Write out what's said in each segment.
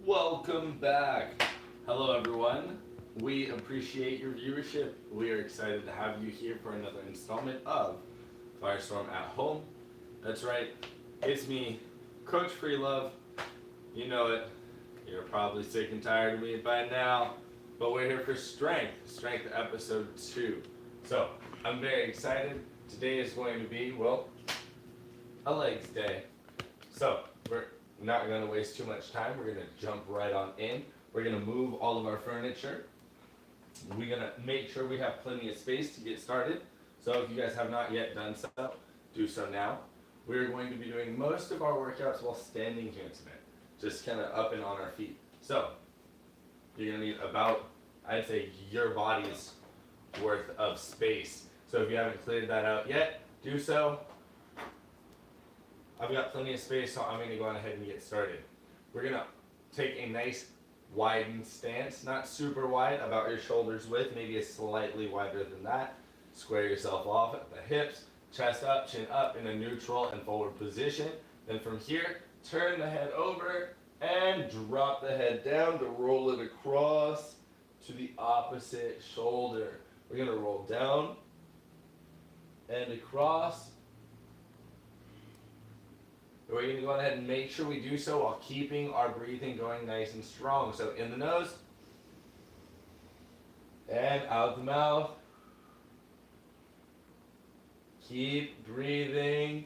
Welcome back. Hello everyone. We appreciate your viewership. We are excited to have you here for another installment of Firestorm at Home. That's right, it's me, Coach Freelove. You know it. You're probably sick and tired of me by now, but we're here for Strength episode 2. So, I'm very excited. Today is going to be, well, a legs day. So, we're not going to waste too much time. We're going to jump right on in. We're going to move all of our furniture. We're going to make sure we have plenty of space to get started. So if you guys have not yet done so, do so now. We're going to be doing most of our workouts while standing here today. Just kind of up and on our feet. So you're going to need about, I'd say, your body's worth of space. So if you haven't cleared that out yet, do so. I've got plenty of space, so I'm going to go on ahead and get started. We're going to take a nice widened stance, not super wide, about your shoulders width, maybe a slightly wider than that. Square yourself off at the hips, chest up, chin up in a neutral and forward position. Then from here, turn the head over and drop the head down to roll it across to the opposite shoulder. We're going to roll down and across. We're going to go ahead and make sure we do so while keeping our breathing going nice and strong. So in the nose and out the mouth. Keep breathing.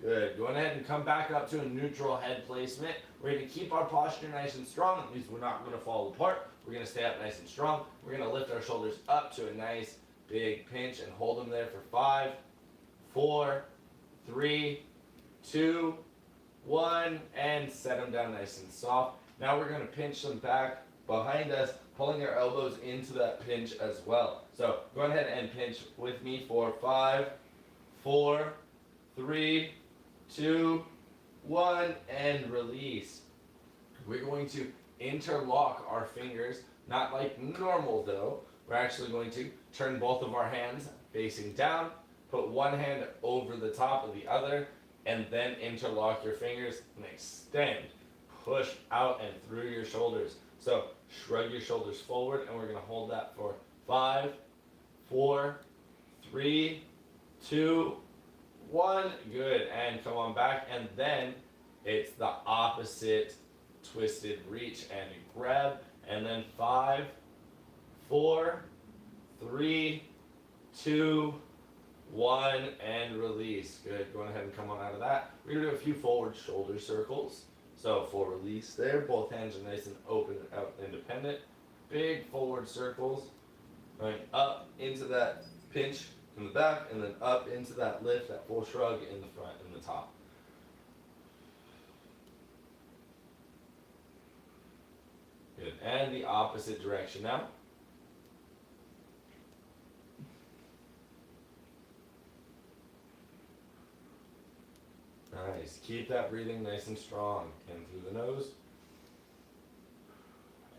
Good. Go ahead and come back up to a neutral head placement. We're going to keep our posture nice and strong. At least we're not going to fall apart. We're going to stay up nice and strong. We're going to lift our shoulders up to a nice big pinch and hold them there for 5, 4, 3, 2, 1, and set them down nice and soft. Now we're going to pinch them back behind us, pulling our elbows into that pinch as well. So go ahead and pinch with me for 5, 4, 3, 2, 1, and release. We're going to interlock our fingers, not like normal though. We're actually going to turn both of our hands facing down, put one hand over the top of the other, and then interlock your fingers and extend. Push out and through your shoulders. So shrug your shoulders forward, and we're going to hold that for 5, 4, 3, 2, 1, good, and come on back, and then it's the opposite twisted reach and grab, and then 5, 4, 3, 2, 1, and release. Good, go ahead and come on out of that. We're going to do a few forward shoulder circles. So for release there, both hands are nice and open and out independent. Big forward circles, going up into that pinch in the back, and then up into that lift, that full shrug in the front and the top. Good, and the opposite direction now. Nice, keep that breathing nice and strong. In through the nose,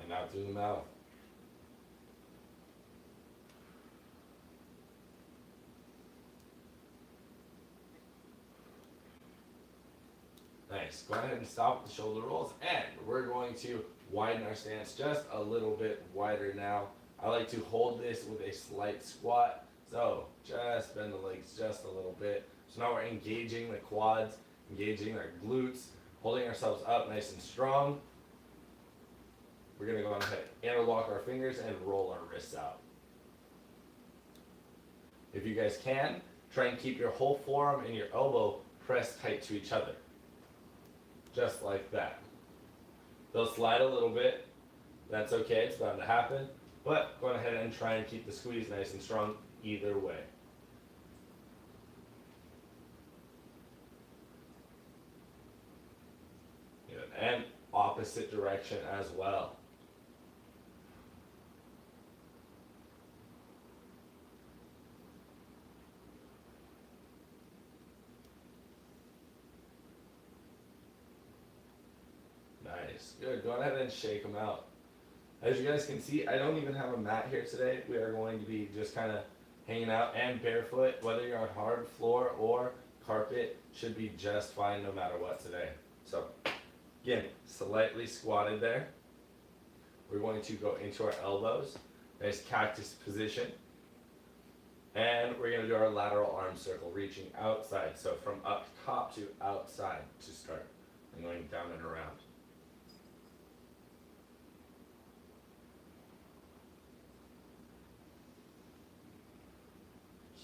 and out through the mouth. Nice. Go ahead and stop the shoulder rolls, and we're going to widen our stance just a little bit wider now. I like to hold this with a slight squat, so just bend the legs just a little bit. So now we're engaging the quads, engaging our glutes, holding ourselves up nice and strong. We're going to go ahead, interlock our fingers, and roll our wrists out. If you guys can, try and keep your whole forearm and your elbow pressed tight to each other. Just like that. They'll slide a little bit. That's okay, it's bound to happen. But go ahead and try and keep the squeeze nice and strong either way. Good. And opposite direction as well. Nice. Good. Go ahead and shake them out. As you guys can see, I don't even have a mat here today. We are going to be just kind of hanging out and barefoot. Whether you're on hard floor or carpet, should be just fine no matter what today. So again, slightly squatted there. We're going to go into our elbows, nice cactus position. And we're going to do our lateral arm circle, reaching outside. So from up top to outside to start, and going down and around.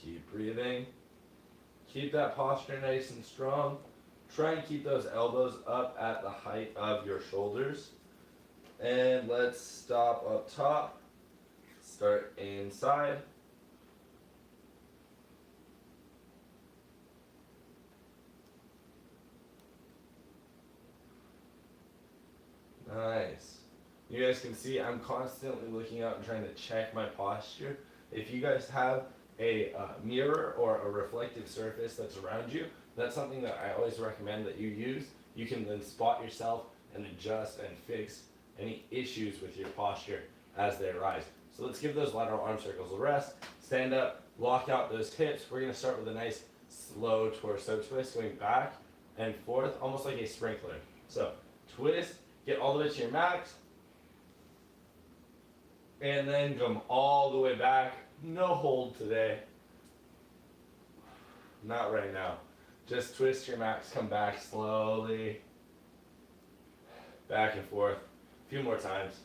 Keep breathing. Keep that posture nice and strong. Try and keep those elbows up at the height of your shoulders. And let's stop up top. Start inside. Nice. You guys can see I'm constantly looking out and trying to check my posture. If you guys have a mirror or a reflective surface that's around you, that's something that I always recommend that you use. You can then spot yourself and adjust and fix any issues with your posture as they arise. So let's give those lateral arm circles a rest. Stand up, lock out those hips. We're going to start with a nice slow torso twist, going back and forth, almost like a sprinkler. So twist, get all the way to your max, and then come all the way back. No hold today. Not right now. Just twist your max, come back slowly. Back and forth. A few more times.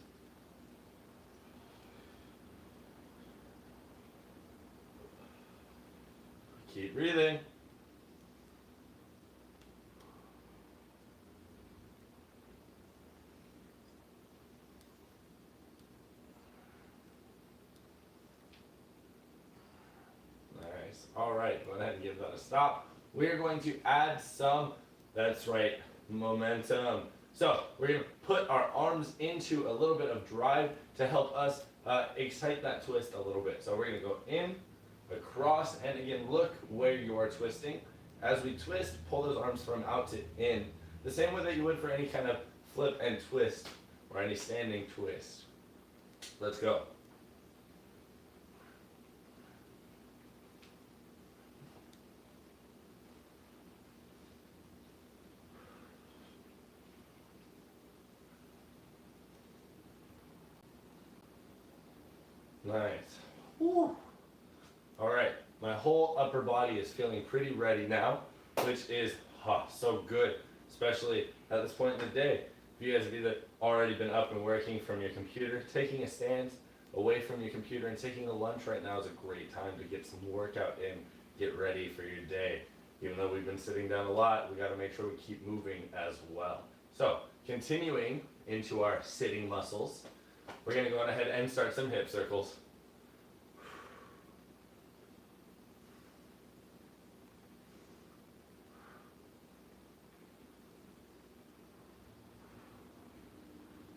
Keep breathing. All right, go ahead and give that a stop. We are going to add some, that's right, momentum. So we're going to put our arms into a little bit of drive to help us excite that twist a little bit. So we're going to go in, across, and again, look where you are twisting. As we twist, pull those arms from out to in, the same way that you would for any kind of flip and twist or any standing twist. Let's go. Nice. Woo. All right, my whole upper body is feeling pretty ready now, which is so good, especially at this point in the day. If you guys have either already been up and working from your computer, taking a stand away from your computer and taking a lunch right now is a great time to get some workout in, get ready for your day. Even though we've been sitting down a lot, we got to make sure we keep moving as well. So, continuing into our sitting muscles, we're going to go on ahead and start some hip circles.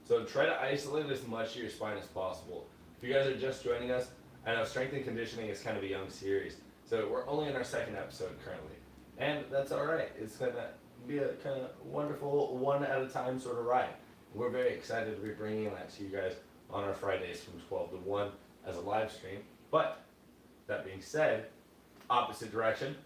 So try to isolate as much of your spine as possible. If you guys are just joining us, I know strength and conditioning is kind of a young series. So we're only in our second episode currently. And that's all right. It's going to be a kind of wonderful one at a time sort of ride. We're very excited to be bringing that to you guys on our Fridays from 12 to 1 as a live stream. But that being said, opposite direction.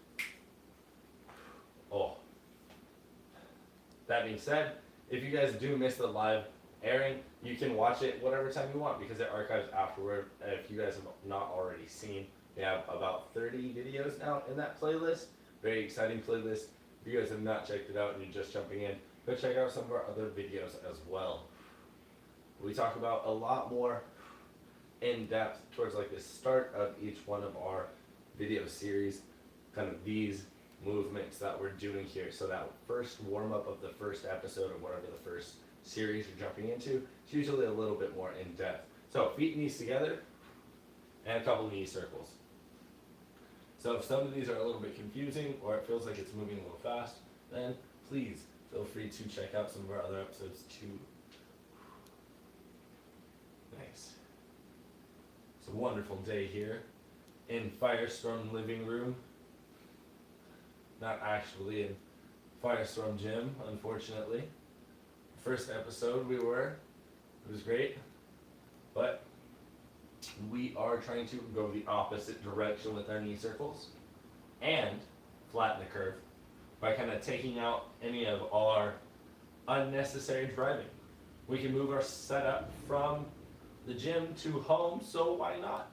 That being said, if you guys do miss the live airing, you can watch it whatever time you want because it archives afterward. If you guys have not already seen, we have about 30 videos now in that playlist. Very exciting playlist. If you guys have not checked it out and you're just jumping in, go check out some of our other videos as well. We talk about a lot more in depth towards like the start of each one of our video series, kind of these movements that we're doing here. So that first warm up of the first episode or whatever the first series you're jumping into, it's usually a little bit more in depth. So feet and knees together and a couple knee circles. So if some of these are a little bit confusing or it feels like it's moving a little fast, then please feel free to check out some of our other episodes too. Nice. It's a wonderful day here in Firestorm living room. Not actually in Firestorm gym, unfortunately. First episode it was great. but we are trying to go the opposite direction with our knee circles and flatten the curve by kind of taking out any of our unnecessary driving. We can move our setup from the gym to home, so why not?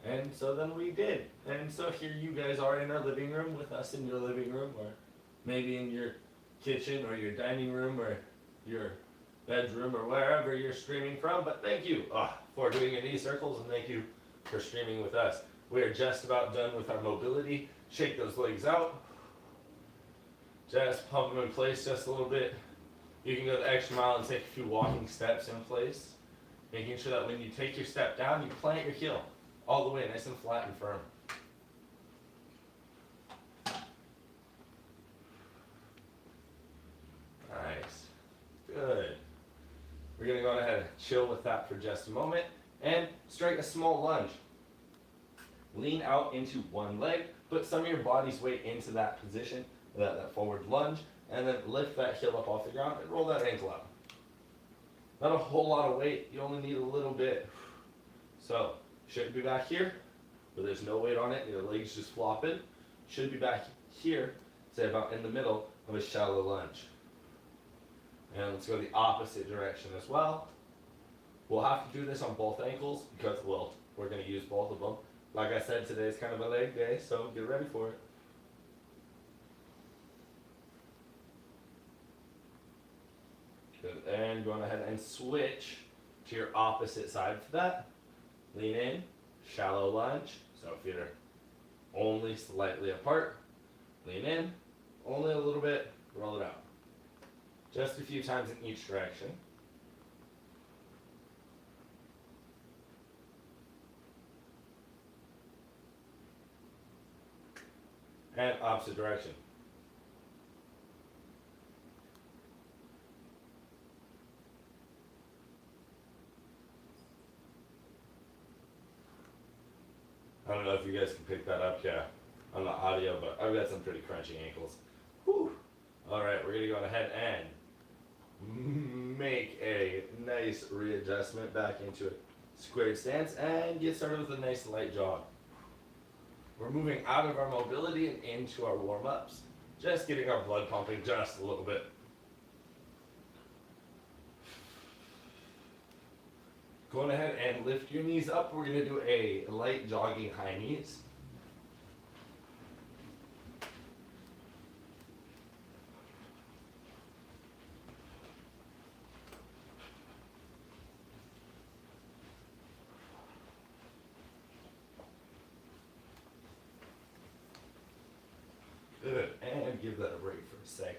And so then we did. And so here you guys are in our living room with us in your living room, or maybe in your kitchen or your dining room or your bedroom or wherever you're streaming from. But thank you for doing your knee circles, and thank you for streaming with us. We are just about done with our mobility. Shake those legs out. Just pump them in place just a little bit. You can go the extra mile and take a few walking steps in place, making sure that when you take your step down, you plant your heel all the way nice and flat and firm. Nice. Good. We're going to go ahead and chill with that for just a moment and strike a small lunge. Lean out into one leg, put some of your body's weight into that position, that forward lunge, and then lift that heel up off the ground and roll that ankle out. Not a whole lot of weight, you only need a little bit. So, should be back here, where there's no weight on it, your legs just flopping. Should be back here, say about in the middle of a shallow lunge. And let's go the opposite direction as well. We'll have to do this on both ankles because, well, we're going to use both of them. Like I said, today's kind of a leg day, so get ready for it. Good, and going ahead and switch to your opposite side for that. Lean in, shallow lunge, so feet are only slightly apart. Lean in, only a little bit, roll it out. Just a few times in each direction. And opposite direction. I don't know if you guys can pick that up, on the audio, but I've got some pretty crunchy ankles. Whew. All right, we're gonna go ahead and make a nice readjustment back into a squared stance and get started with a nice light jog. We're moving out of our mobility and into our warm-ups, just getting our blood pumping just a little bit. Going ahead and lift your knees up. We're going to do a light jogging high knees. Good, and give that a break for a second.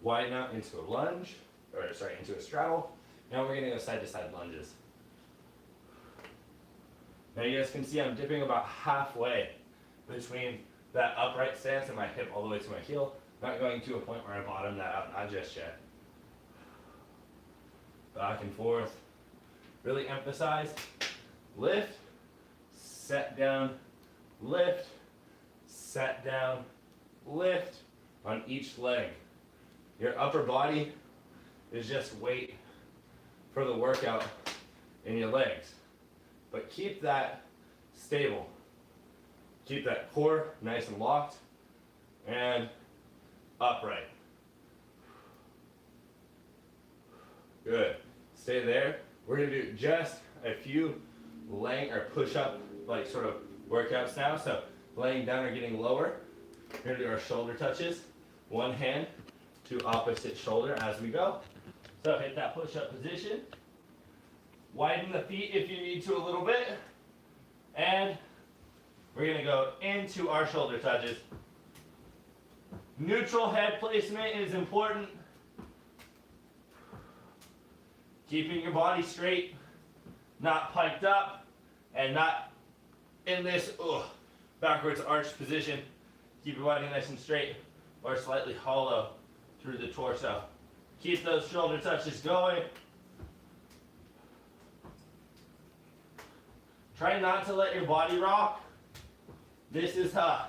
Widen out into a lunge, into a straddle. Now we're going to go side to side lunges. Now you guys can see I'm dipping about halfway between that upright stance and my hip all the way to my heel. Not going to a point where I bottom that out, not just yet. Back and forth. Really emphasize, lift, set down, lift, set down, lift on each leg. Your upper body is just weight for the workout in your legs. But keep that stable. Keep that core nice and locked and upright. Good. Stay there. We're going to do just a few laying or push-up like sort of workouts now. So laying down or getting lower. We're going to do our shoulder touches. One hand to opposite shoulder as we go. So hit that push-up position. Widen the feet if you need to a little bit. And we're going to go into our shoulder touches. Neutral head placement is important. Keeping your body straight, not piked up, and not in this backwards arched position. Keep your body nice and straight or slightly hollow through the torso. Keep those shoulder touches going. Try not to let your body rock. This is a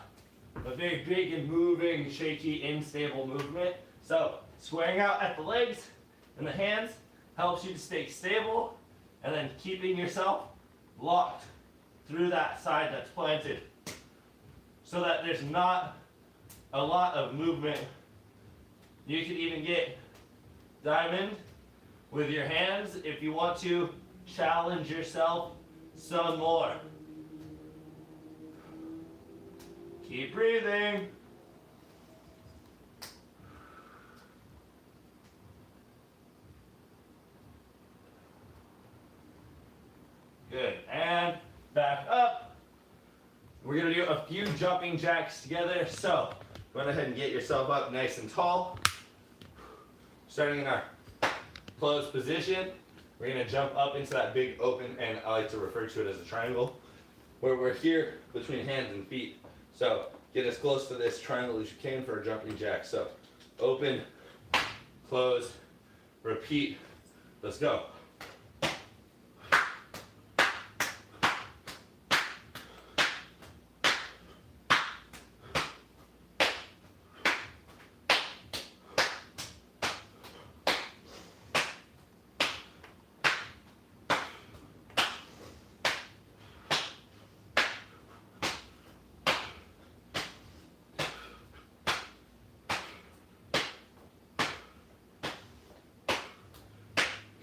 very big and moving, shaky, unstable movement. So squaring out at the legs and the hands helps you to stay stable and then keeping yourself locked through that side that's planted so that there's not a lot of movement. You can even get diamond with your hands if you want to challenge yourself some more. Keep breathing. Good, and back up. We're gonna do a few jumping jacks together, so go ahead and get yourself up nice and tall. Starting in our closed position, we're gonna jump up into that big open, and I like to refer to it as a triangle, where we're here between hands and feet. So get as close to this triangle as you can for a jumping jack. So open, close, repeat, let's go.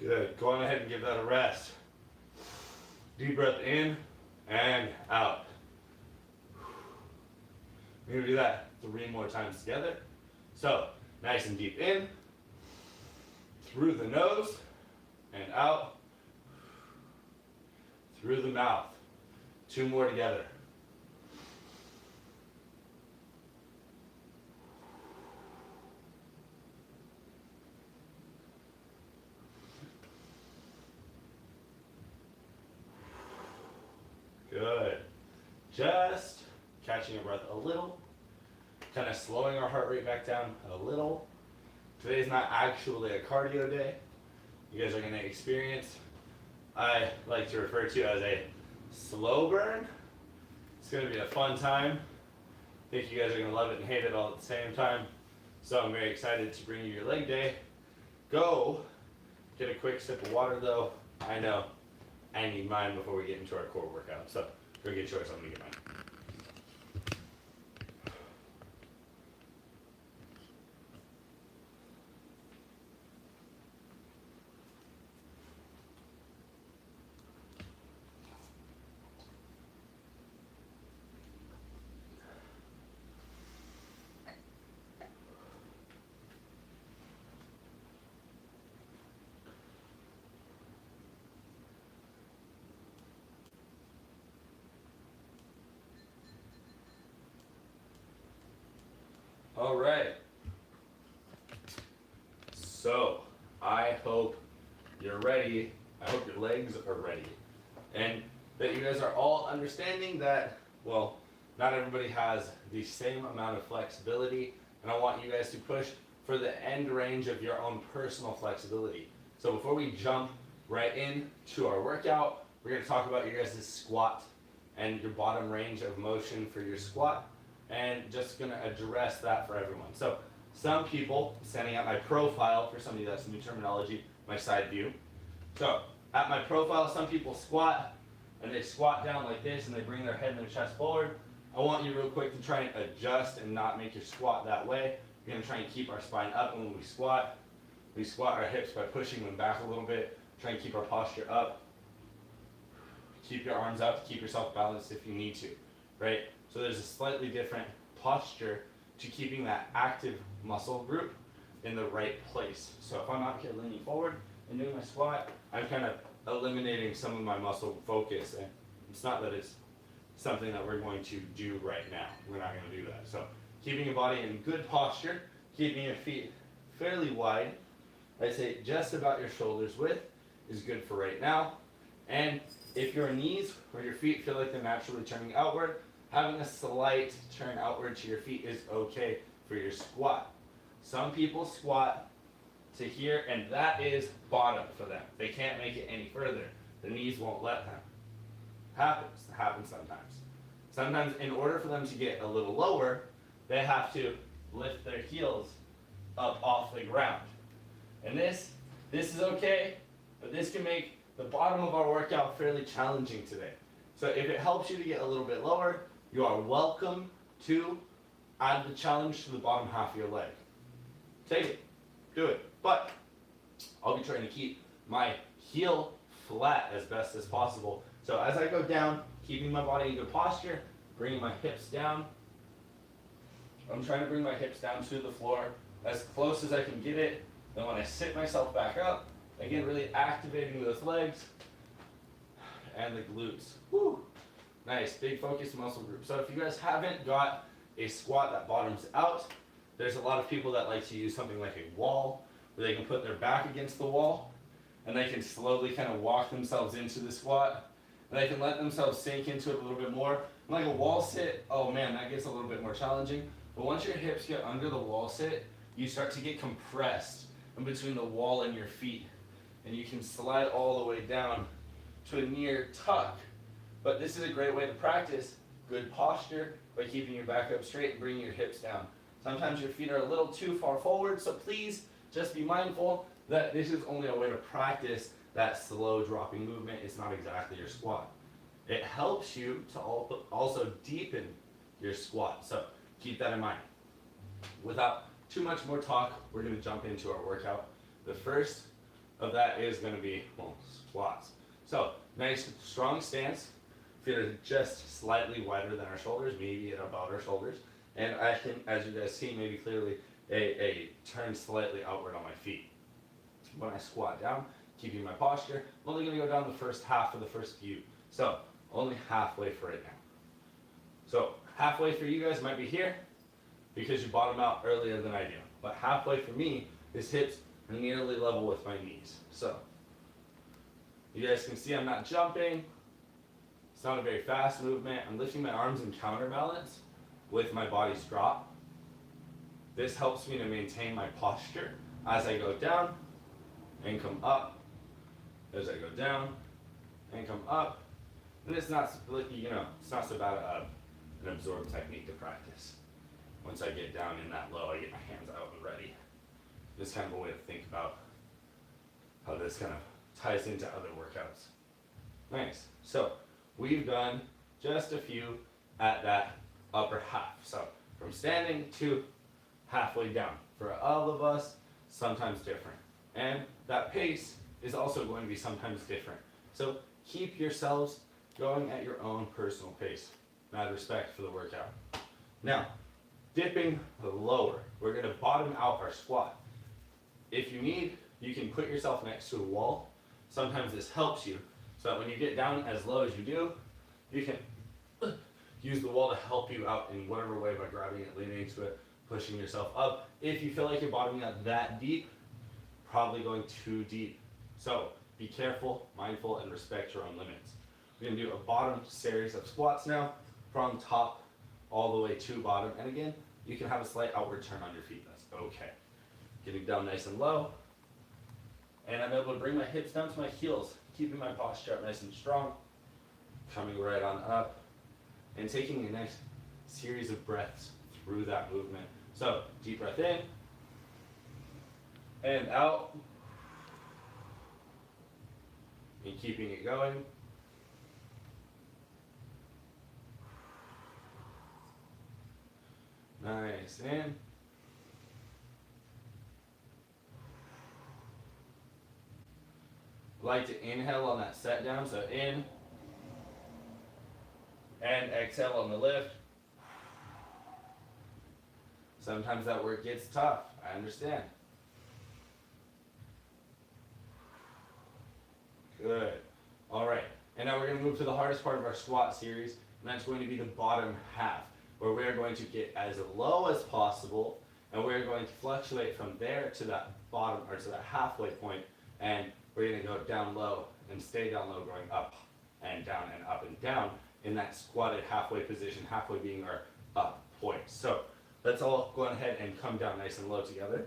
Good. Go on ahead and give that a rest. Deep breath in and out. We're going to do that 3 more times together. So, nice and deep in, through the nose, and out, through the mouth. 2 more together. Good. Just catching your breath a little, kind of slowing our heart rate back down a little. Today's not actually a cardio day. You guys are going to experience, I like to refer to as a slow burn. It's going to be a fun time. I think you guys are going to love it and hate it all at the same time. So I'm very excited to bring you your leg day. Go get a quick sip of water though. I know I need mine before we get into our core workout. So go get yours, I'm gonna get mine. All right. So I hope you're ready. I hope your legs are ready. And that you guys are all understanding that, well, not everybody has the same amount of flexibility. And I want you guys to push for the end range of your own personal flexibility. So before we jump right into our workout, we're going to talk about your guys' squat and your bottom range of motion for your squat. And just going to address that for everyone. So some people, standing at my profile, for some of you that's new terminology, my side view. So at my profile, some people squat, and they squat down like this, and they bring their head and their chest forward. I want you real quick to try and adjust and not make your squat that way. We're going to try and keep our spine up when we squat. We squat our hips by pushing them back a little bit. Try and keep our posture up. Keep your arms up to keep yourself balanced if you need to, right? So there's a slightly different posture to keeping that active muscle group in the right place. So if I'm out here leaning forward and doing my squat, I'm kind of eliminating some of my muscle focus. And it's not that it's something that we're going to do right now. We're not going to do that. So keeping your body in good posture, keeping your feet fairly wide, I'd say just about your shoulders width is good for right now. And if your knees or your feet feel like they're naturally turning outward, having a slight turn outward to your feet is okay for your squat. Some people squat to here, and that is bottom for them. They can't make it any further. The knees won't let them. It happens sometimes. Sometimes in order for them to get a little lower, they have to lift their heels up off the ground. And this is okay, but this can make the bottom of our workout fairly challenging today. So if it helps you to get a little bit lower, you are welcome to add the challenge to the bottom half of your leg. Take it, do it. But I'll be trying to keep my heel flat as best as possible. So as I go down, keeping my body in good posture, bringing my hips down. I'm trying to bring my hips down to the floor as close as I can get it. Then when I sit myself back up, again, really activating those legs and the glutes. Woo! Nice, big focus muscle group. So if you guys haven't got a squat that bottoms out, there's a lot of people that like to use something like a wall, where they can put their back against the wall, and they can slowly kind of walk themselves into the squat, and they can let themselves sink into it a little bit more. And like a wall sit, oh man, that gets a little bit more challenging. But once your hips get under the wall sit, you start to get compressed in between the wall and your feet, and you can slide all the way down to a near tuck. But this is a great way to practice good posture by keeping your back up straight and bringing your hips down. Sometimes your feet are a little too far forward, so please just be mindful that this is only a way to practice that slow dropping movement. It's not exactly your squat. It helps you to also deepen your squat, so keep that in mind. Without too much more talk, we're going to jump into our workout. The first of that is going to be, well, squats. So nice strong stance. Feet are just slightly wider than our shoulders, maybe at about our shoulders. And I can, as you guys see maybe clearly, a turn slightly outward on my feet. When I squat down, keeping my posture, I'm only going to go down the first half of the first few. So only halfway for right now. So halfway for you guys might be here because you bottom out earlier than I do. But halfway for me is hips are nearly level with my knees. So you guys can see I'm not jumping. It's not a very fast movement. I'm lifting my arms in counterbalance with my body's drop. This helps me to maintain my posture as I go down and come up, as I go down and come up. And it's not, it's not so bad an absorbed technique to practice. Once I get down in that low, I get my hands out and ready. This kind of a way to think about how this kind of ties into other workouts. Nice. So we've done just a few at that upper half. So from standing to halfway down. For all of us, sometimes different. And that pace is also going to be sometimes different. So keep yourselves going at your own personal pace. Mad respect for the workout. Now, dipping lower. We're going to bottom out our squat. If you need, you can put yourself next to a wall. Sometimes this helps you, so that when you get down as low as you do, you can use the wall to help you out in whatever way by grabbing it, leaning into it, pushing yourself up. If you feel like you're bottoming out that deep, probably going too deep. So be careful, mindful, and respect your own limits. We're going to do a bottom series of squats now, from top all the way to bottom. And again, you can have a slight outward turn on your feet. That's okay. Getting down nice and low. And I'm able to bring my hips down to my heels, keeping my posture up nice and strong. Coming right on up. And taking a nice series of breaths through that movement. So, deep breath in. And out. And keeping it going. Nice, in. Like to inhale on that set down, so in. And exhale on the lift. Sometimes that work gets tough, I understand. Good. All right, and now we're going to move to the hardest part of our squat series, and that's going to be the bottom half, where we are going to get as low as possible, and we're going to fluctuate from there to that bottom, or to that halfway point, and we're going to go down low and stay down low, going up and down in that squatted halfway position, halfway being our up point. So let's all go ahead and come down nice and low together.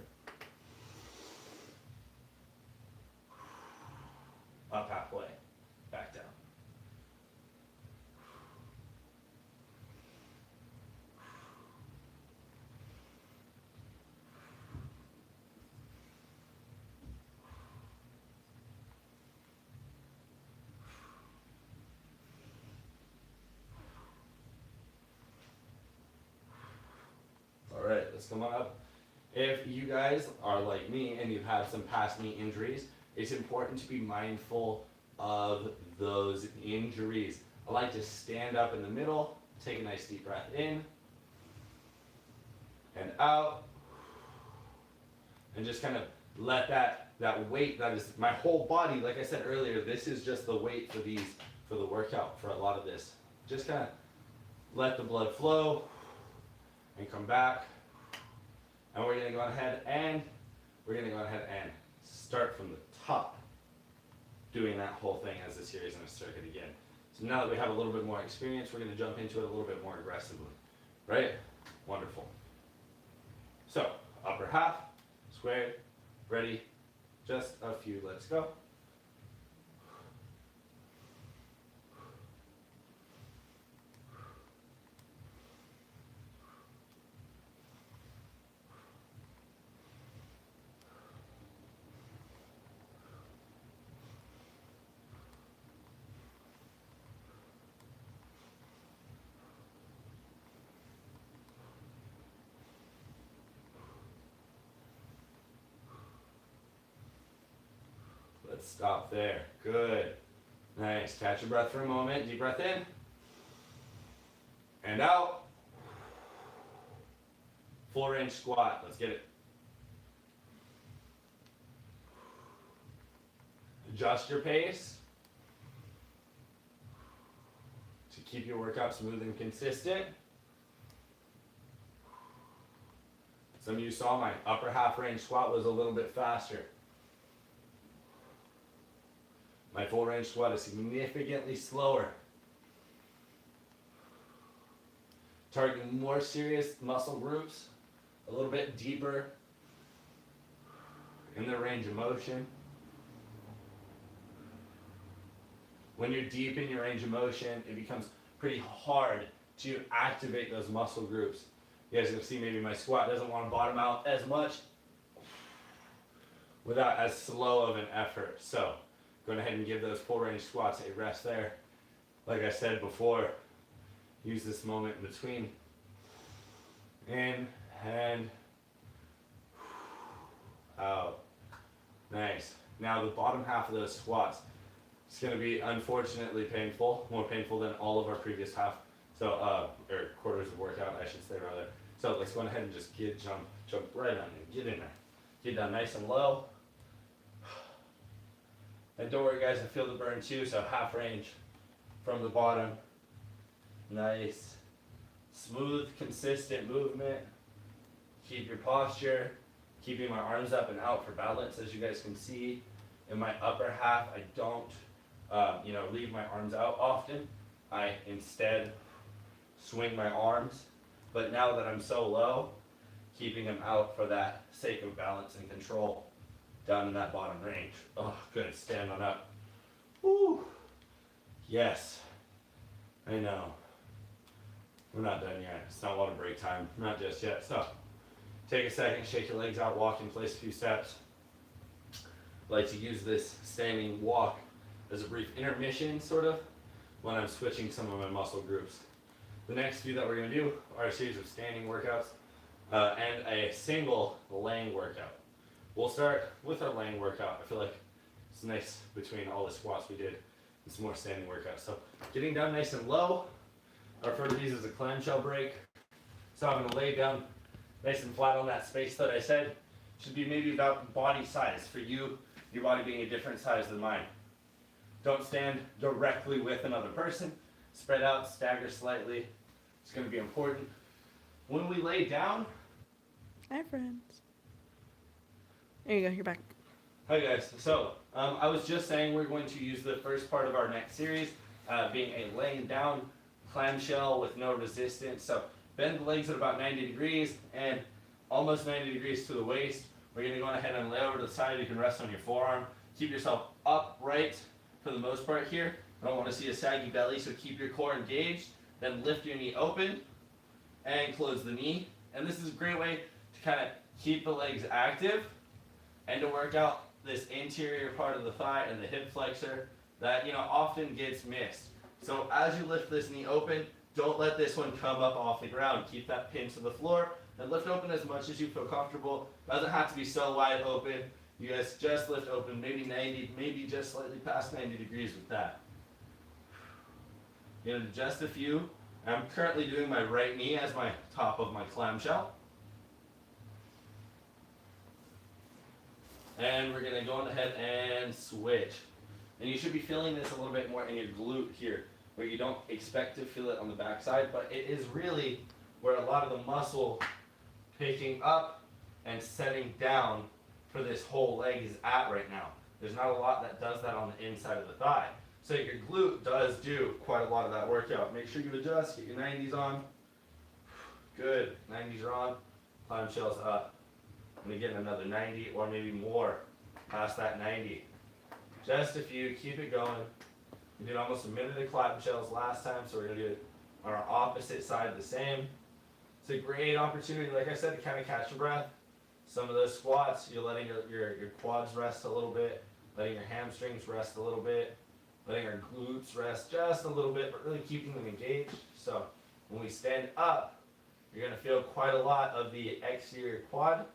Up halfway, back down. let's come on up. If you guys are like me and you've had some past knee injuries, it's important to be mindful of those injuries. I like to stand up in the middle, take a nice deep breath in and out, and just kind of let that weight, that is my whole body, like I said earlier, this is just the weight for the workout, for a lot of this. Just kind of let the blood flow and come back. And we're gonna go ahead and start from the top, doing that whole thing as a series in a circuit again. So now that we have a little bit more experience, we're gonna jump into it a little bit more aggressively, right? Wonderful. So, upper half, square, ready, just a few, let's go. Let's stop there. Good. Nice. Catch your breath for a moment. Deep breath in. And out. Full range squat. Let's get it. Adjust your pace to keep your workout smooth and consistent. Some of you saw my upper half range squat was a little bit faster. My full range squat is significantly slower. Targeting more serious muscle groups, a little bit deeper in the range of motion. When you're deep in your range of motion, it becomes pretty hard to activate those muscle groups. You guys can see maybe my squat doesn't want to bottom out as much without as slow of an effort. So, go ahead and give those full range squats a rest there. Like I said before, use this moment in between. In and out. Nice. Now the bottom half of those squats, it's going to be unfortunately painful, more painful than all of our previous half, or quarters of workout, I should say rather. So let's go ahead and just jump right on in, get in there. Get down nice and low. And don't worry guys, I feel the burn too, so half range from the bottom. Nice, smooth, consistent movement. Keep your posture, keeping my arms up and out for balance. As you guys can see, in my upper half, I don't leave my arms out often. I instead swing my arms. But now that I'm so low, keeping them out for that sake of balance and control. Down in that bottom range. Oh, good. Stand on up. Woo. Yes. I know. We're not done yet. It's not water break time. Not just yet. So, take a second, shake your legs out, walk in place a few steps. I like to use this standing walk as a brief intermission, sort of, when I'm switching some of my muscle groups. The next few that we're going to do are a series of standing workouts and a single laying workout. We'll start with our laying workout. I feel like it's nice between all the squats we did and some more standing workouts. So getting down nice and low. I refer to these as a clamshell break. So I'm going to lay down nice and flat on that space that I said. Should be maybe about body size for you, your body being a different size than mine. Don't stand directly with another person. Spread out, stagger slightly. It's going to be important. When we lay down. Hi friends. There you go, you're back. Hi guys. So, I was just saying we're going to use the first part of our next series, being a laying down clamshell with no resistance. So, bend the legs at about 90 degrees and almost 90 degrees to the waist. We're going to go ahead and lay over to the side. You can rest on your forearm. Keep yourself upright for the most part here. I don't want to see a saggy belly, so keep your core engaged. Then lift your knee open and close the knee. And this is a great way to kind of keep the legs active and to work out this interior part of the thigh and the hip flexor that often gets missed. So as you lift this knee open, don't let this one come up off the ground. Keep that pin to the floor. and lift open as much as you feel comfortable. Doesn't have to be so wide open. You guys just lift open, maybe 90, maybe just slightly past 90 degrees with that. You know, just a few. I'm currently doing my right knee as my top of my clamshell. And we're gonna go on ahead and switch. And you should be feeling this a little bit more in your glute here, where you don't expect to feel it on the backside, but it is really where a lot of the muscle picking up and setting down for this whole leg is at right now. There's not a lot that does that on the inside of the thigh. So your glute does do quite a lot of that workout. Make sure you adjust, get your 90s on. Good, 90s are on, clamshells up. I'm gonna get another 90 or maybe more past that 90. Just a few, keep it going. We did almost a minute of clamshells last time, so we're gonna do it on our opposite side the same. It's a great opportunity, like I said, to kind of catch your breath. Some of those squats, you're letting your quads rest a little bit, letting your hamstrings rest a little bit, letting our glutes rest just a little bit, but really keeping them engaged. So when we stand up, you're gonna feel quite a lot of the exterior quad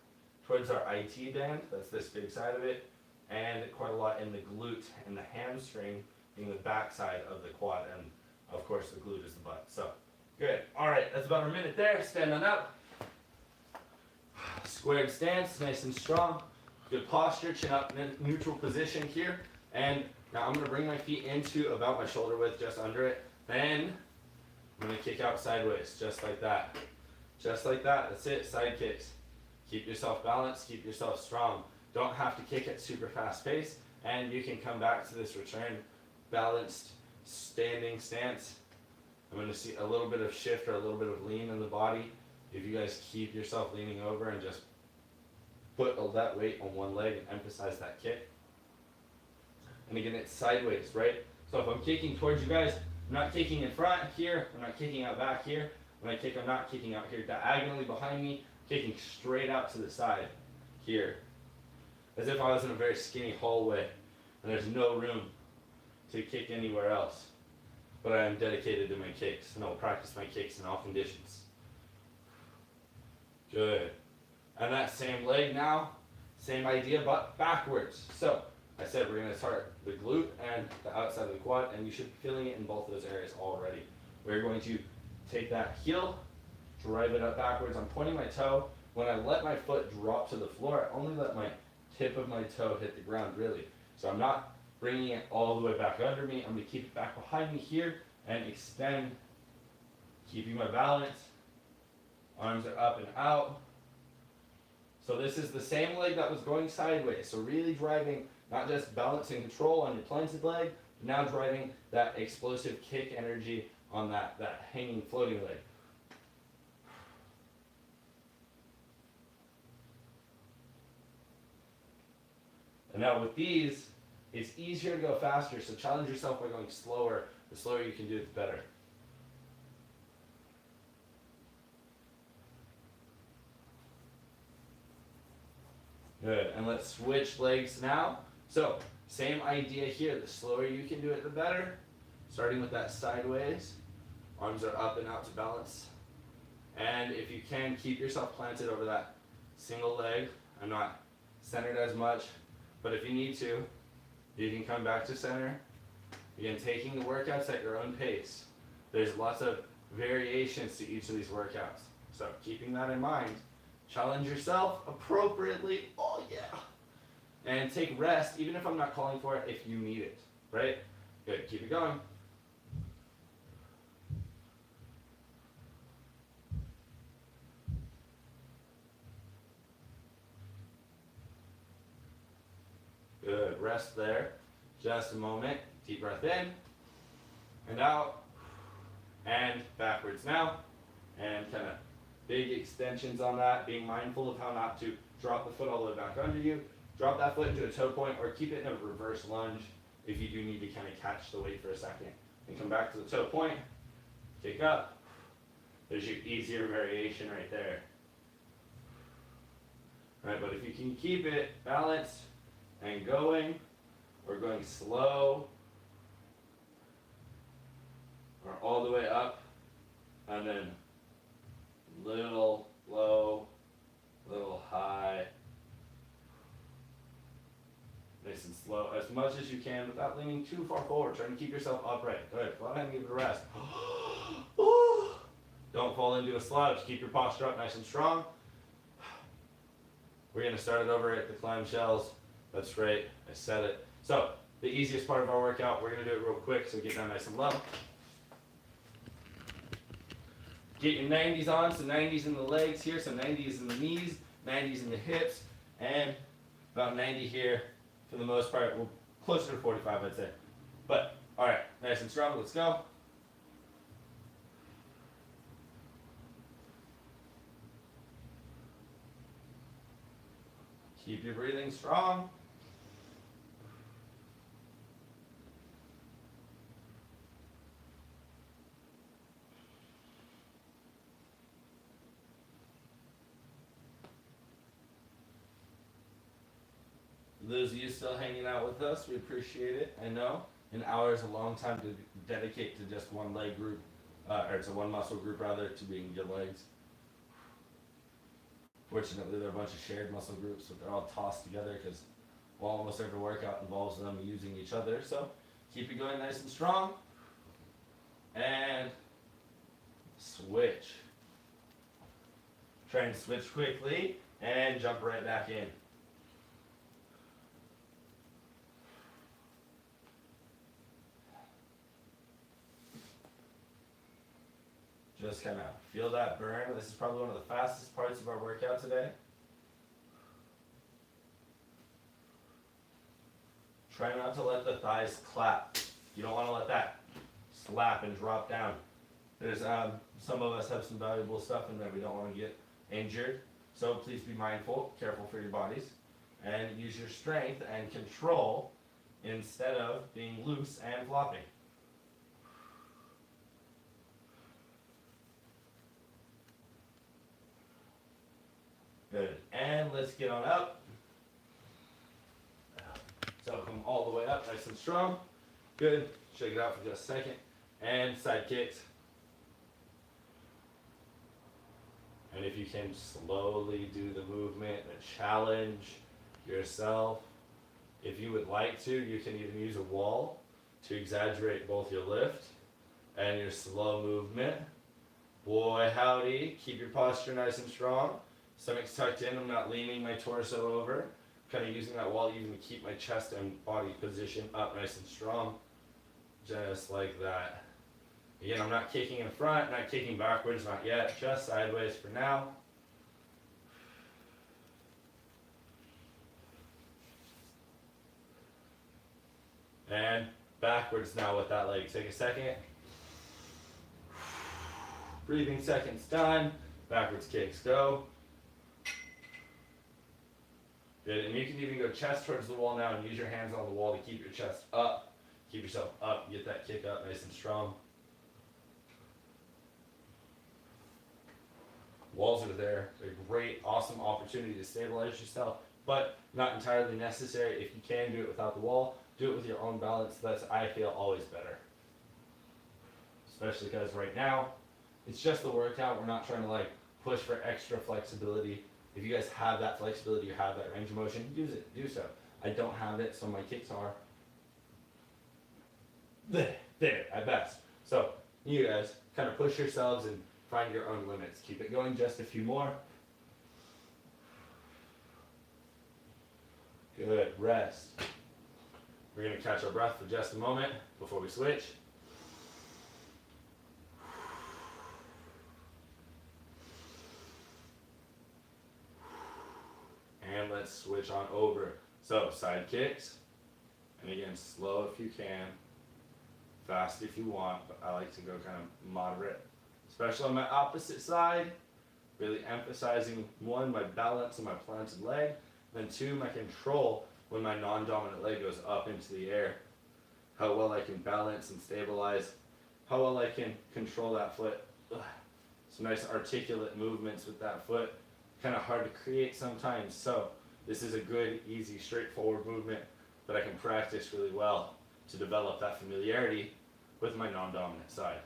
towards our IT band, that's this big side of it, and quite a lot in the glute and the hamstring being the back side of the quad, and of course the glute is the butt. So good. All right, that's about a minute there. Stand on up. Squared stance, nice and strong. Good posture, chin up, neutral position here. And now I'm gonna bring my feet into about my shoulder width, just under it. Then I'm gonna kick out sideways, just like that. Just like that, that's it, side kicks. Keep yourself balanced, keep yourself strong. Don't have to kick at super fast pace, and you can come back to this return balanced standing stance. I'm going to see a little bit of shift or a little bit of lean in the body. If you guys keep yourself leaning over and just put all that weight on one leg and emphasize that kick. And again, it's sideways, right? So if I'm kicking towards you guys, I'm not kicking in front here, I'm not kicking out back here. When I kick, I'm not kicking out here diagonally behind me, kicking straight out to the side here. As if I was in a very skinny hallway and there's no room to kick anywhere else. But I am dedicated to my kicks, and I will practice my kicks in all conditions. Good. And that same leg now, same idea, but backwards. So I said we're going to start the glute and the outside of the quad, and you should be feeling it in both those areas already. We're going to take that heel, drive it up backwards. I'm pointing my toe. When I let my foot drop to the floor, I only let my tip of my toe hit the ground, really. So I'm not bringing it all the way back under me. I'm going to keep it back behind me here and extend, keeping my balance. Arms are up and out. So this is the same leg that was going sideways. So really driving, not just balance and control on your planted leg, but now driving that explosive kick energy on that hanging, floating leg. And now with these, it's easier to go faster, so challenge yourself by going slower. The slower you can do it, the better. Good, and let's switch legs now. So, same idea here. The slower you can do it, the better. Starting with that sideways. Arms are up and out to balance. And if you can, keep yourself planted over that single leg. I'm not centered as much, but if you need to, you can come back to center. Again, taking the workouts at your own pace. There's lots of variations to each of these workouts. So keeping that in mind, challenge yourself appropriately. Oh yeah. And take rest, even if I'm not calling for it, if you need it, right? Good, keep it going. Good, rest there. Just a moment. Deep breath in and out and backwards now. And kind of big extensions on that, being mindful of how not to drop the foot all the way back under you. Drop that foot into a toe point or keep it in a reverse lunge if you do need to kind of catch the weight for a second. And come back to the toe point, kick up. There's your easier variation right there. All right, but if you can keep it balanced and going, or going slow, or all the way up, and then little low, a little high. Nice and slow, as much as you can without leaning too far forward. Trying to keep yourself upright. Good. Go ahead and give it a rest. Don't fall into a slouch. Keep your posture up nice and strong. We're going to start it over at the climb shells. That's great. I said it. So, the easiest part of our workout, we're going to do it real quick, so get down nice and low. Get your 90s on, so 90s in the legs here, so 90s in the knees, 90s in the hips, and about 90 here for the most part. Well, closer to 45, I'd say. But, alright, nice and strong, let's go. Keep your breathing strong. Those of you still hanging out with us, we appreciate it. I know an hour is a long time to dedicate to just one leg group, or to one muscle group rather, to being your legs. Fortunately, they're a bunch of shared muscle groups, so they're all tossed together because almost every workout involves them using each other. So keep it going nice and strong. And switch. Try and switch quickly and jump right back in. Just kind of feel that burn. This is probably one of the fastest parts of our workout today. Try not to let the thighs clap. You don't want to let that slap and drop down. There's some of us have some valuable stuff in there. We don't want to get injured. So please be mindful, careful for your bodies, and use your strength and control instead of being loose and flopping. Good. And let's get on up. So come all the way up, nice and strong. Good. Shake it out for just a second. And side kicks. And if you can slowly do the movement and challenge yourself. If you would like to, you can even use a wall to exaggerate both your lift and your slow movement. Boy, howdy. Keep your posture nice and strong. Stomach's tucked in. I'm not leaning my torso over. Kind of using that wall even to keep my chest and body position up nice and strong. Just like that. Again, I'm not kicking in front, not kicking backwards, not yet. Just sideways for now. And backwards now with that leg. Take a second. Breathing seconds done. Backwards kicks go. Good, and you can even go chest towards the wall now and use your hands on the wall to keep your chest up. Keep yourself up, get that kick up nice and strong. Walls are there. They're a great, awesome opportunity to stabilize yourself, but not entirely necessary. If you can do it without the wall, do it with your own balance. That's, I feel, always better. Especially because right now, it's just the workout. We're not trying to like push for extra flexibility. If you guys have that flexibility, you have that range of motion, use it, do so. I don't have it, so my kicks are there at best. So you guys kind of push yourselves and find your own limits. Keep it going just a few more. Good, rest. We're gonna catch our breath for just a moment before we switch. And let's switch on over. So side kicks, and again, slow if you can, fast if you want, but I like to go kind of moderate, especially on my opposite side, really emphasizing one, my balance and my planted leg, then two, my control when my non-dominant leg goes up into the air, how well I can balance and stabilize, how well I can control that foot. Some nice articulate movements with that foot. Kind of hard to create sometimes, so this is a good, easy, straightforward movement that I can practice really well to develop that familiarity with my non-dominant side.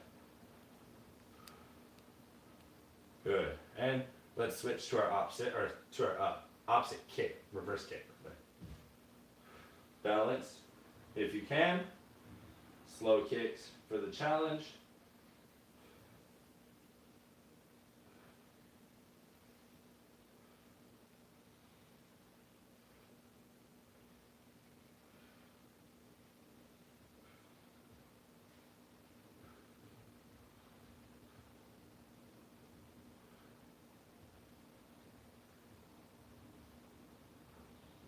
Good. And Let's switch to our opposite kick, reverse kick. Balance, if you can. Slow kicks for the challenge.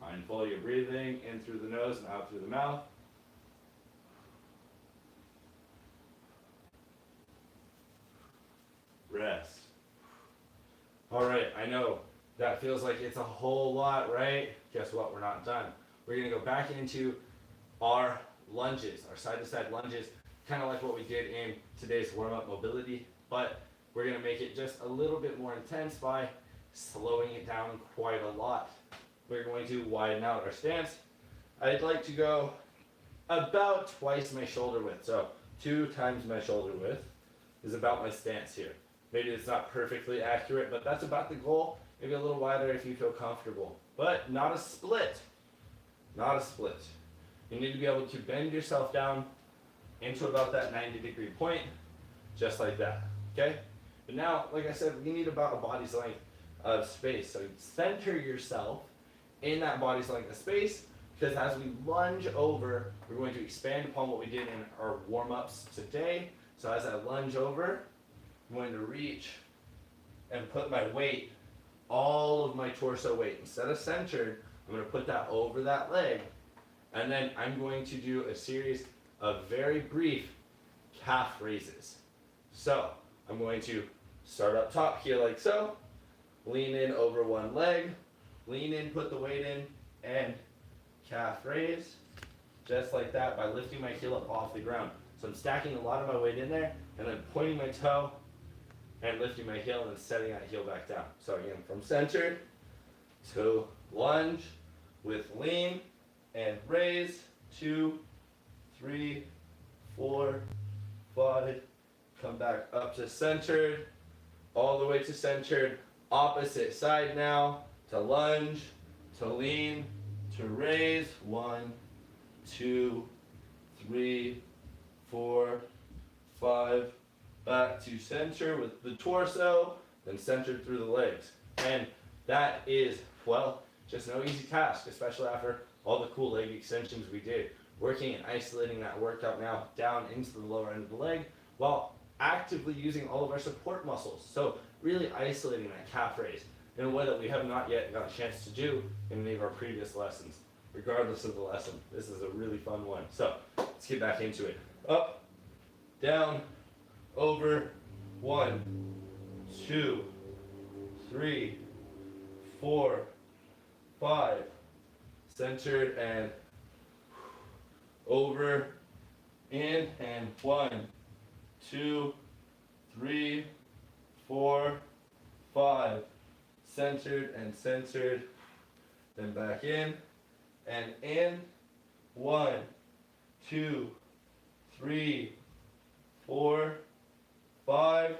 Mindful of your breathing in through the nose and out through the mouth. Rest. All right, I know that feels like it's a whole lot, right? Guess what? We're not done. We're going to go back into our lunges, our side-to-side lunges, kind of like what we did in today's warm-up mobility, but we're going to make it just a little bit more intense by slowing it down quite a lot. We're going to widen out our stance. I'd like to go about twice my shoulder width. So 2 times my shoulder width is about my stance here. Maybe it's not perfectly accurate, but that's about the goal. Maybe a little wider if you feel comfortable, but not a split. Not a split. You need to be able to bend yourself down into about that 90-degree point, just like that, okay? But now, like I said, we need about a body's length of space. So center yourself in that body's length of space, because as we lunge over, we're going to expand upon what we did in our warm-ups today. So as I lunge over, I'm going to reach and put my weight, all of my torso weight, instead of centered, I'm going to put that over that leg, and then I'm going to do a series of very brief calf raises. So I'm going to start up top here like so, lean in over one leg, lean in, put the weight in, and calf raise, just like that, by lifting my heel up off the ground. So I'm stacking a lot of my weight in there, and then pointing my toe, and lifting my heel, and then setting that heel back down. So again, from centered to lunge with lean and raise, 2, 3, 4, 5, come back up to centered, all the way to centered, opposite side now, to lunge, to lean, to raise, 1, 2, 3, 4, 5, back to center with the torso, then centered through the legs. And that is, well, just no easy task, especially after all the cool leg extensions we did. Working and isolating that workout now down into the lower end of the leg, while actively using all of our support muscles. So really isolating that calf raise in a way that we have not yet got a chance to do in any of our previous lessons. Regardless of the lesson, this is a really fun one. So let's get back into it. Up, down, over, 1, 2, 3, 4, 5, centered and over, in, and 1, 2, 3, 4, 5, centered and centered, then back in, and in, 1, 2, 3, 4, 5,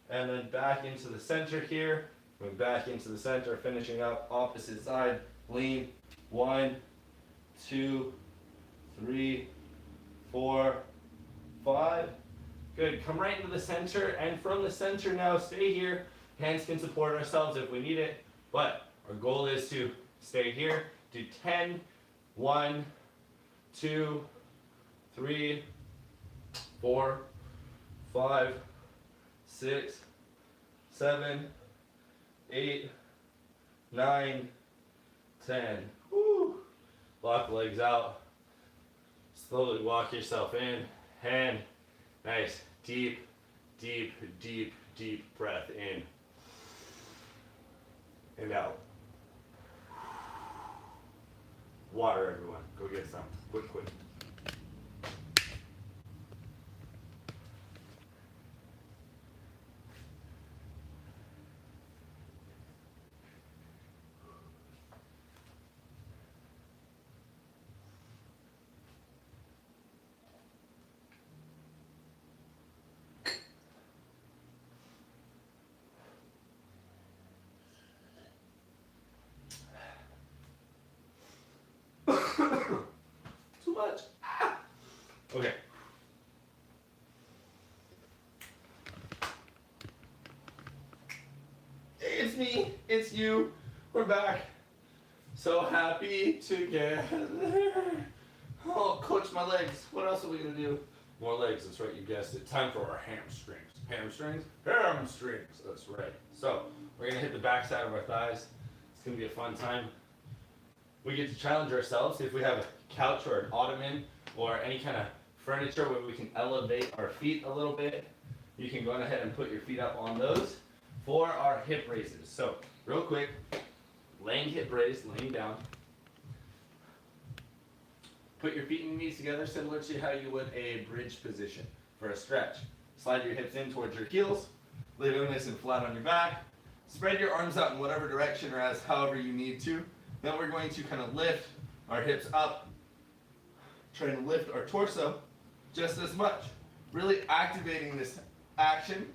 and then back into the center here, going back into the center, finishing up opposite side, lean, 1, 2, 3, 4, 5, good, come right into the center, and from the center now, stay here, hands can support ourselves if we need it, but our goal is to stay here, do 10, 1, 2, 3, 4, 5, 6, 7, 8, 9, 10. Woo! Lock the legs out. Slowly walk yourself in. And nice, deep, deep, deep, deep breath in. And out. Water, everyone. Go get some. Quick, quick. much. Ah! Okay. It's me, it's you, we're back. So happy together. Oh, coach my legs. What else are we gonna do? More legs, that's right, you guessed it. Time for our hamstrings. Hamstrings? Hamstrings, that's right. So, we're gonna hit the back side of our thighs. It's gonna be a fun time. We get to challenge ourselves. If we have a couch or an ottoman or any kind of furniture where we can elevate our feet a little bit, you can go on ahead and put your feet up on those for our hip raises. So, real quick, laying hip raise, laying down. Put your feet and your knees together similar to how you would a bridge position for a stretch. Slide your hips in towards your heels. Lay down nice and flat on your back. Spread your arms out in whatever direction or as however you need to. Then we're going to kind of lift our hips up, trying to lift our torso just as much. Really activating this action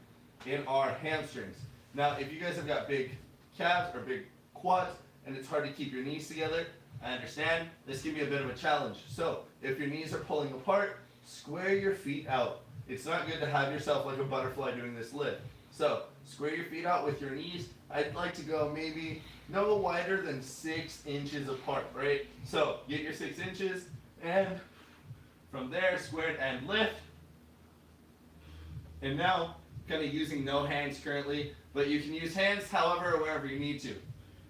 in our hamstrings. Now, if you guys have got big calves or big quads and it's hard to keep your knees together, I understand. This can be a bit of a challenge. So, if your knees are pulling apart, square your feet out. It's not good to have yourself like a butterfly doing this lift. So, square your feet out with your knees. I'd like to go maybe no wider than 6 inches apart, right? So, get your 6 inches, and from there, squared and lift. And now, kind of using no hands currently, but you can use hands however or wherever you need to.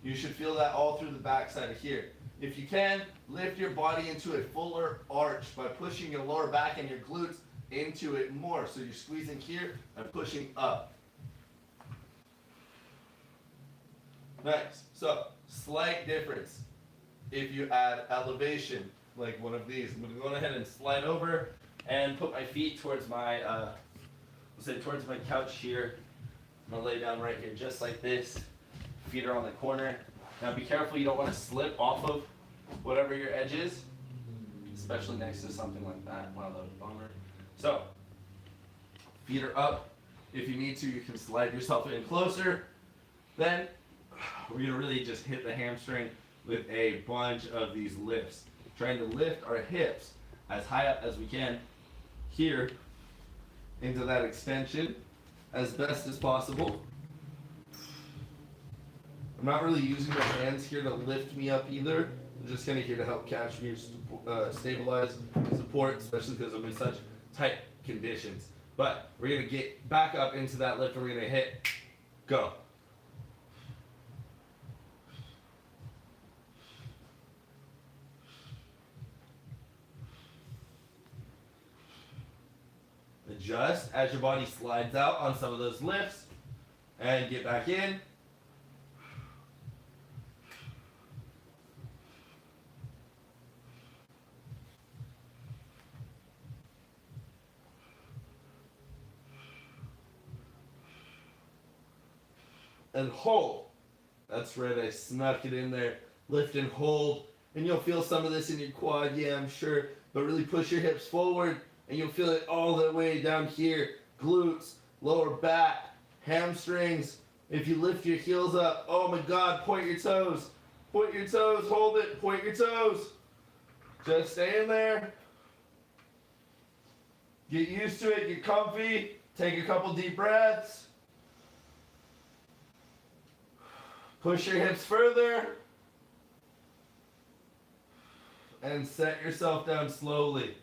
You should feel that all through the back side of here. If you can, lift your body into a fuller arch by pushing your lower back and your glutes into it more. So you're squeezing here and pushing up. Nice. So, slight difference if you add elevation, like one of these. I'm going to go ahead and slide over and put my feet towards my, towards my couch here. I'm going to lay down right here just like this. Feet are on the corner. Now be careful, you don't want to slip off of whatever your edge is, especially next to something like that. Wow, that was a bummer. So, feet are up. If you need to, you can slide yourself in closer. Then, we're going to really just hit the hamstring with a bunch of these lifts. Trying to lift our hips as high up as we can here into that extension as best as possible. I'm not really using my hands here to lift me up either. I'm just kind of here to help catch me, stabilize, support, especially because I'm in such tight conditions. But we're going to get back up into that lift and we're going to hit, go. Adjust as your body slides out on some of those lifts and get back in. And hold. That's right, I snuck it in there. Lift and hold. And you'll feel some of this in your quad, yeah, I'm sure. But really push your hips forward, and you'll feel it all the way down here. Glutes, lower back, hamstrings. If you lift your heels up, oh my God, point your toes. Point your toes, hold it, point your toes. Just stay in there. Get used to it, get comfy. Take a couple deep breaths. Push your hips further. And set yourself down slowly.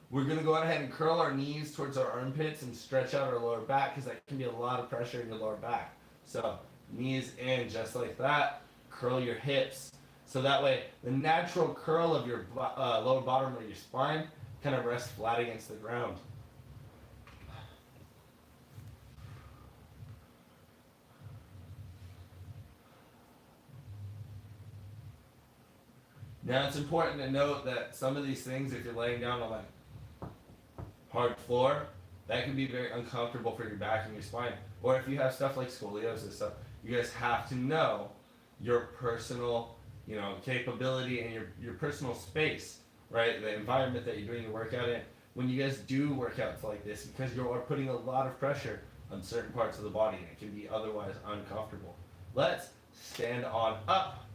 We're going to go ahead and curl our knees towards our armpits and stretch out our lower back because that can be a lot of pressure in your lower back. So, knees in just like that. Curl your hips. So that way, the natural curl of your lower bottom of your spine kind of rests flat against the ground. Now it's important to note that some of these things, if you're laying down on like hard floor, that can be very uncomfortable for your back and your spine. Or if you have stuff like scoliosis, so you guys have to know your personal, capability and your personal space, right? The environment that you're doing your workout in. When you guys do workouts like this, because you are putting a lot of pressure on certain parts of the body, and it can be otherwise uncomfortable. Let's stand on up.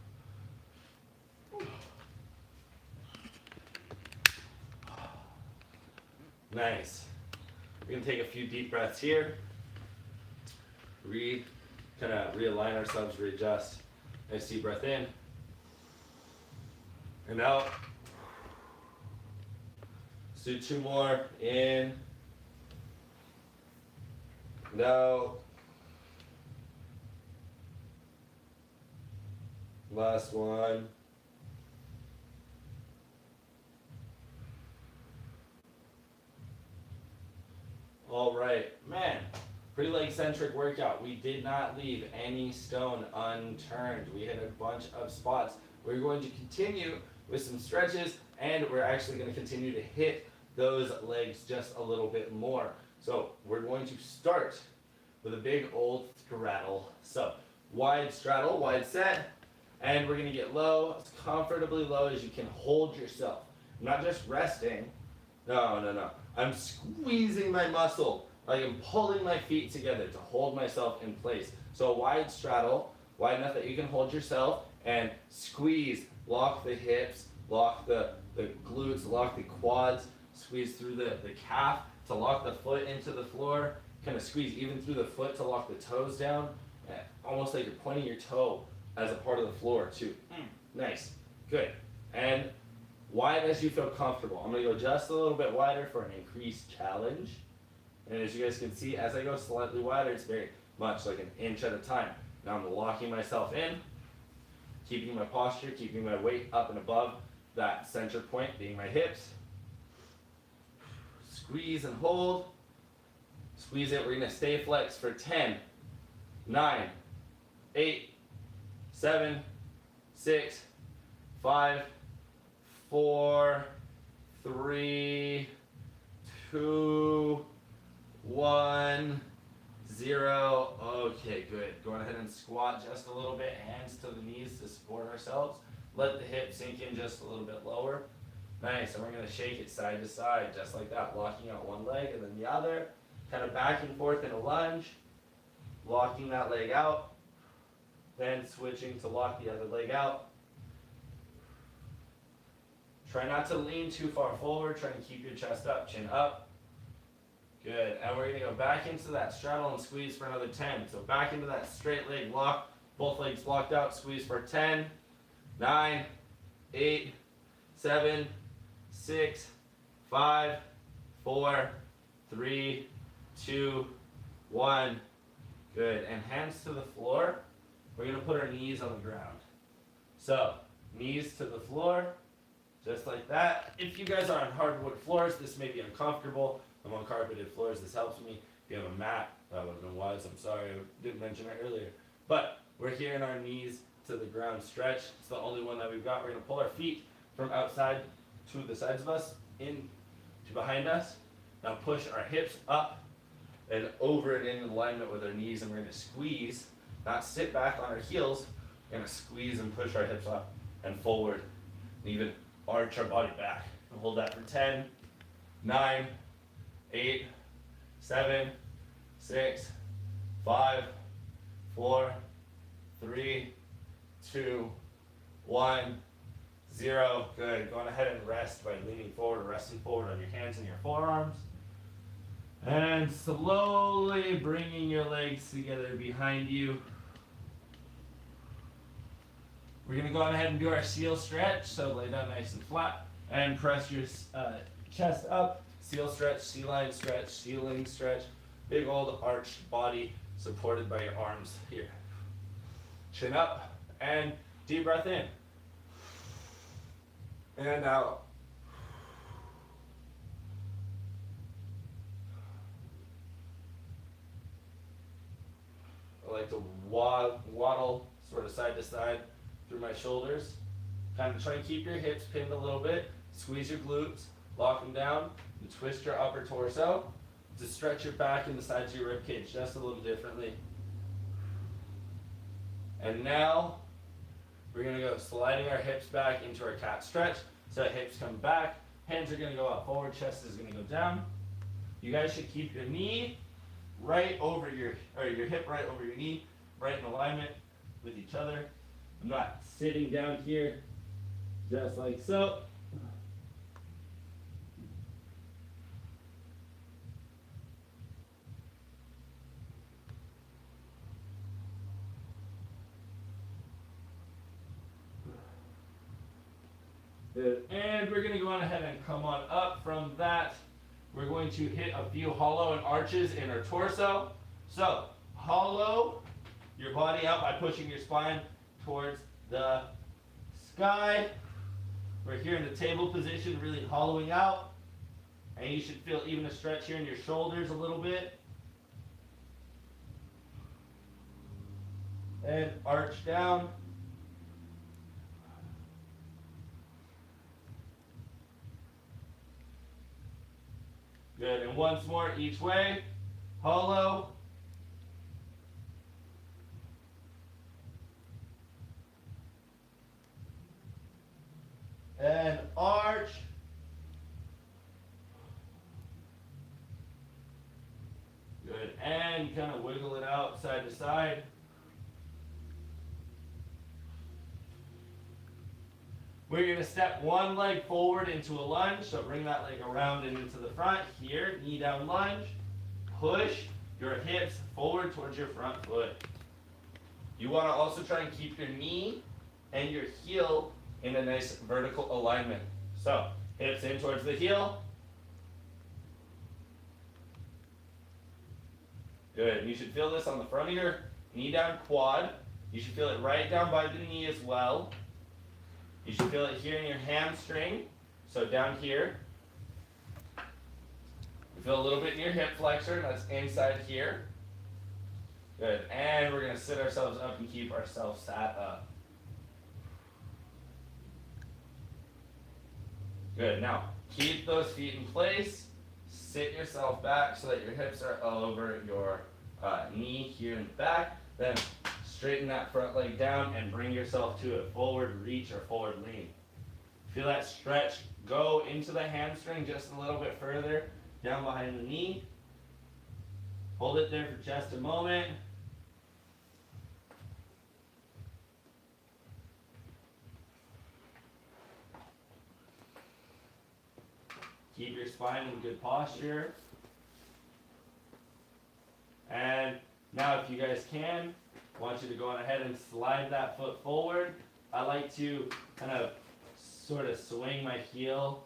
Nice. We're gonna take a few deep breaths here. Kind of realign ourselves, readjust. Nice deep breath in and out. Let's do 2 more. In and out. Last one. All right, man. Pretty leg-centric workout. We did not leave any stone unturned. We hit a bunch of spots. We're going to continue with some stretches, and we're actually going to continue to hit those legs just a little bit more. So we're going to start with a big old straddle. So wide straddle, wide set, and we're going to get low, as comfortably low as you can hold yourself. I'm not just resting. No. I'm squeezing my muscle. Like I'm pulling my feet together to hold myself in place. So a wide straddle, wide enough that you can hold yourself and squeeze, lock the hips, lock the glutes, lock the quads, squeeze through the calf to lock the foot into the floor, kind of squeeze even through the foot to lock the toes down, almost like you're pointing your toe as a part of the floor too. Nice, good. And wide as you feel comfortable. I'm gonna go just a little bit wider for an increased challenge. And as you guys can see, as I go slightly wider, it's very much like an inch at a time. Now I'm locking myself in, keeping my posture, keeping my weight up and above that center point being my hips. Squeeze and hold. Squeeze it. We're going to stay flexed for 10, 9, 8, 7, 6, 5, 4, 3, 2, 1, 0. Okay, good. Going ahead and squat just a little bit. Hands to the knees to support ourselves. Let the hips sink in just a little bit lower. Nice. And we're going to shake it side to side just like that. Locking out one leg and then the other. Kind of back and forth in a lunge. Locking that leg out. Then switching to lock the other leg out. Try not to lean too far forward. Try to keep your chest up, chin up. Good. And we're going to go back into that straddle and squeeze for another 10. So back into that straight leg lock. Both legs locked out. Squeeze for 10, 9, 8, 7, 6, 5, 4, 3, 2, 1. Good. And hands to the floor. We're going to put our knees on the ground. So knees to the floor. Just like that. If you guys are on hardwood floors, this may be uncomfortable. I'm on carpeted floors. This helps me. If you have a mat, that would have been wise. I'm sorry I didn't mention it earlier. But we're here in our knees to the ground stretch. It's the only one that we've got. We're going to pull our feet from outside to the sides of us, in to behind us. Now push our hips up and over and in alignment with our knees, and we're going to squeeze, not sit back on our heels. We're going to squeeze and push our hips up and forward, and even arch our body back. And hold that for 10, 9, 8, 7, 6, 5, 4, 3, 2, 1, 0. Good. Going ahead and rest by leaning forward, resting forward on your hands and your forearms. And slowly bringing your legs together behind you. We're going to go ahead and do our seal stretch. So lay down nice and flat and press your chest up. Seal stretch, C-line stretch, ceiling stretch. Big old arched body supported by your arms here. Chin up and deep breath in. And out. I like to waddle sort of side to side through my shoulders. Kind of try and keep your hips pinned a little bit. Squeeze your glutes, lock them down, and twist your upper torso to stretch your back and the sides of your rib cage just a little differently. And now we're going to go sliding our hips back into our cat stretch. So hips come back, hands are going to go up forward, chest is going to go down. You guys should keep your knee right over your hip right over your knee, right in alignment with each other. I'm not sitting down here just like so. Good. And we're going to go on ahead and come on up from that. We're going to hit a few hollow and arches in our torso. So, hollow your body out by pushing your spine towards the sky. We're here in the table position, really hollowing out. And you should feel even a stretch here in your shoulders a little bit. And arch down. Good, and once more each way. Hollow. And arch. Good, and kind of wiggle it out side to side. We're going to step one leg forward into a lunge, so bring that leg around and into the front. Here, knee down lunge. Push your hips forward towards your front foot. You want to also try and keep your knee and your heel in a nice vertical alignment. So, hips in towards the heel. Good. You should feel this on the front of your knee down quad. You should feel it right down by the knee as well. You should feel it here in your hamstring. So down here. You feel a little bit in your hip flexor. That's inside here. Good. And we're going to sit ourselves up and keep ourselves sat up. Good. Now, keep those feet in place. Sit yourself back so that your hips are over your knee here in the back. Then straighten that front leg down and bring yourself to a forward reach or forward lean. Feel that stretch go into the hamstring just a little bit further down behind the knee. Hold it there for just a moment. Keep your spine in good posture. And now if you guys can, I want you to go on ahead and slide that foot forward. I like to kind of sort of swing my heel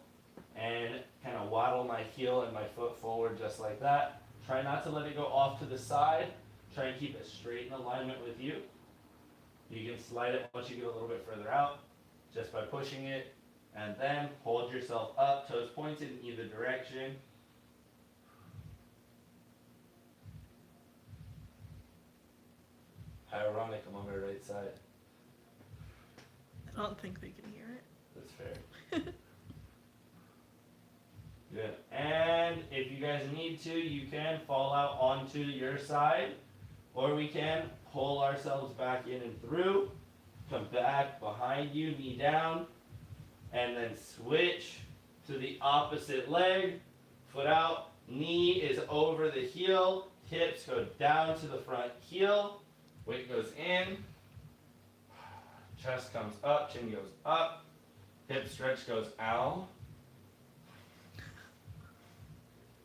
and kind of waddle my heel and my foot forward just like that. Try not to let it go off to the side. Try and keep it straight in alignment with you. You can slide it once you get a little bit further out just by pushing it. And then hold yourself up, toes pointed in either direction. Ironic, I'm on my right side. I don't think they can hear it. That's fair. Good. And if you guys need to, you can fall out onto your side, or we can pull ourselves back in and through. Come back behind you, knee down, and then switch to the opposite leg. Foot out, knee is over the heel, hips go down to the front heel. Weight goes in, chest comes up, chin goes up, hip stretch goes out.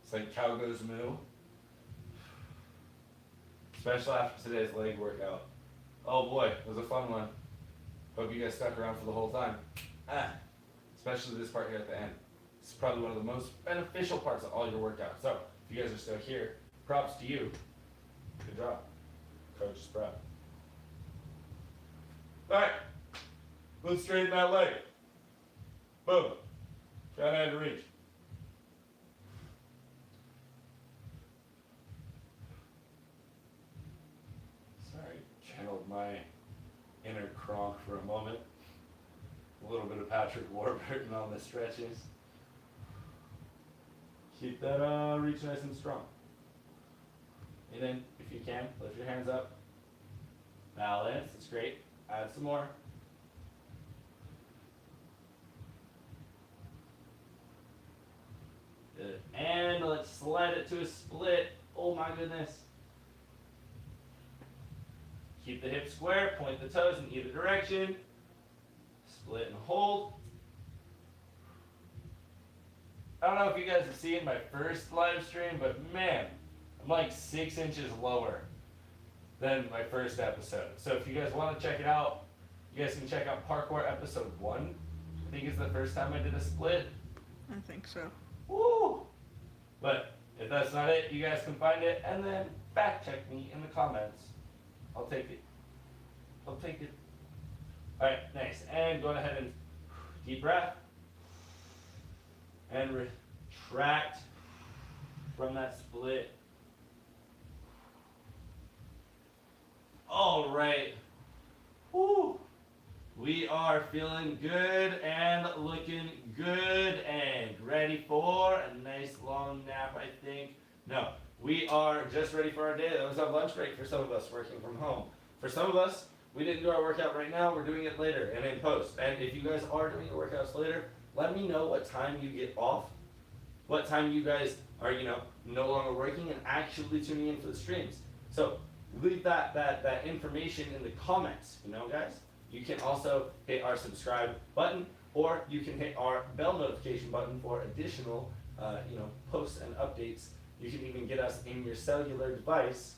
It's like cow goes moo. Special after today's leg workout. Oh boy, it was a fun one. Hope you guys stuck around for the whole time. Especially this part here at the end. This is probably one of the most beneficial parts of all your workout. So, if you guys are still here, props to you. Good job. Coach is proud. Alright, let's straighten that leg. Boom. Try not to reach. Sorry, channeled my inner Kronk for a moment. A little bit of Patrick Warburton on the stretches. Keep that reach nice and strong. And then, if you can, lift your hands up. Balance, that's great. Add some more. Good. And let's slide it to a split. Oh my goodness. Keep the hips square, point the toes in either direction. Split and hold. I don't know if you guys have seen my first live stream, but man, I'm like 6 inches lower than my first episode. So if you guys want to check it out, you guys can check out Parkour episode 1. I think it's the first time I did a split. I think so. Woo! But if that's not it, you guys can find it and then fact check me in the comments. I'll take it. I'll take it. Alright, nice. And go ahead and deep breath. And retract from that split. Alright. Woo! We are feeling good and looking good and ready for a nice long nap, I think. No, we are just ready for our day. That was our lunch break for some of us working from home. For some of us, we didn't do our workout right now. We're doing it later and in post. And if you guys are doing your workouts later, let me know what time you get off, what time you guys are, no longer working and actually tuning in for the streams. So leave that information in the comments, guys. You can also hit our subscribe button, or you can hit our bell notification button for additional, posts and updates. You can even get us in your cellular device.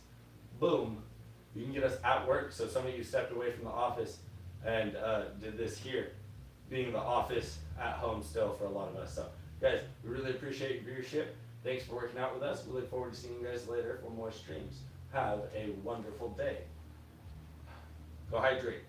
Boom. You can get us at work. So some of you stepped away from the office and did this here, being the office at home still for a lot of us. So guys, we really appreciate your viewership. Thanks for working out with us. We look forward to seeing you guys later for more streams. Have a wonderful day. Go hydrate.